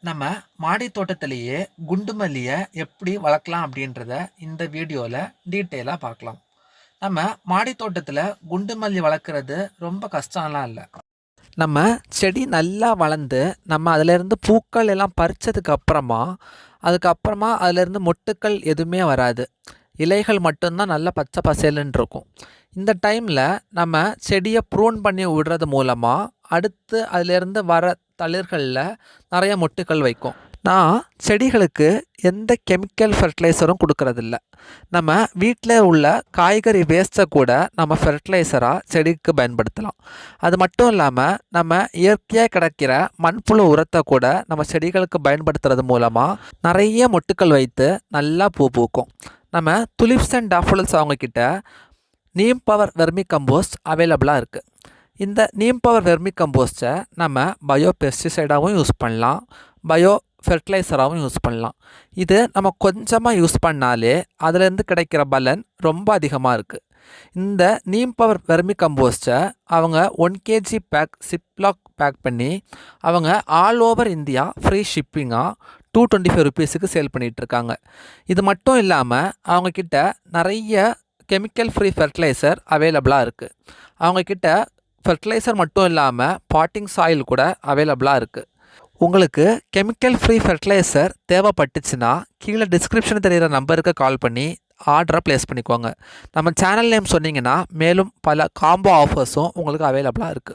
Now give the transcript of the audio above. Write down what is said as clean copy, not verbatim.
நம்ம மாடி தோட்டத்திலேயே குண்டு மல்லியை எப்படி வளர்க்கலாம் அப்படின்றத இந்த வீடியோவில் டீட்டெயிலாக பார்க்கலாம். நம்ம மாடி தோட்டத்தில் குண்டு மல்லி வளர்க்குறது ரொம்ப கஷ்டம்லாம் இல்லை. நம்ம செடி நல்லா வளர்ந்து நம்ம அதிலேருந்து பூக்கள் எல்லாம் பறித்ததுக்கு அதுக்கப்புறமா அதிலேருந்து மொட்டுக்கள் எதுவுமே வராது. இலைகள் மட்டும்தான் நல்லா பச்சை பசேலுன்னு இருக்கும். இந்த டைமில் நம்ம செடியை ப்ரூன் பண்ணி விடுறது மூலமாக அடுத்து அதிலேருந்து வர தளிர்களில் நிறைய மொட்டுக்கள் வைக்கும். நான் செடிகளுக்கு எந்த கெமிக்கல் ஃபெர்டிலைசரும் கொடுக்கறதில்ல. நம்ம வீட்டில் உள்ள காய்கறி வேஸ்ட்டை கூட நம்ம ஃபெர்டிலைசராக செடிக்கு பயன்படுத்தலாம். அது மட்டும் இல்லாமல் நம்ம இயற்கையாக கிடைக்கிற மண்புழு உரத்தை கூட நம்ம செடிகளுக்கு பயன்படுத்துறது மூலமாக நிறைய மொட்டுக்கள் வைத்து நல்லா பூ பூக்கும். நம்ம துலிப்ஸ் அண்ட் டாஃபோடில்ஸ் அவங்கக்கிட்ட நீம் பவர் வெர்மி கம்போஸ்ட் அவைலபிளாக இருக்குது. இந்த நீம் பவர் வெர்மி கம்போஸ்ட்டை நம்ம பயோ பெஸ்டிசைடாகவும் யூஸ் பண்ணலாம், பயோ ஃபெர்டிலைசராகவும் யூஸ் பண்ணலாம். இது நம்ம கொஞ்சமாக யூஸ் பண்ணாலே அதுலேருந்து கிடைக்கிற பலன் ரொம்ப அதிகமாக இருக்குது. இந்த நீம் பவர் வெர்மி கம்போஸ்ட்டை அவங்க 1 kg பேக் சிப்லாக் பேக் பண்ணி அவங்க ஆல் ஓவர் இந்தியா ஃப்ரீ ஷிப்பிங்காக 225 ருபீஸுக்கு சேல் பண்ணிகிட்ருக்காங்க. இது மட்டும் இல்லாமல் அவங்கக்கிட்ட நிறைய கெமிக்கல் ஃப்ரீ ஃபெர்டிலைசர் அவைலபிளாக இருக்குது. அவங்கக்கிட்ட ஃபெர்டிலைசர் மட்டும் இல்லாமல் பாட்டிங் சாயில் கூட அவைலபிளாக இருக்குது. உங்களுக்கு கெமிக்கல் ஃப்ரீ ஃபெர்டிலைசர் தேவைப்பட்டுச்சுன்னா கீழே டிஸ்கிரிப்ஷன் தெரிகிற நம்பருக்கு கால் பண்ணி ஆர்டரை ப்ளேஸ் பண்ணிக்கோங்க. நம்ம சேனல் நேம் சொன்னீங்கன்னா மேலும் பல காம்போ ஆஃபர்ஸும் உங்களுக்கு அவைலபிளாக இருக்குது.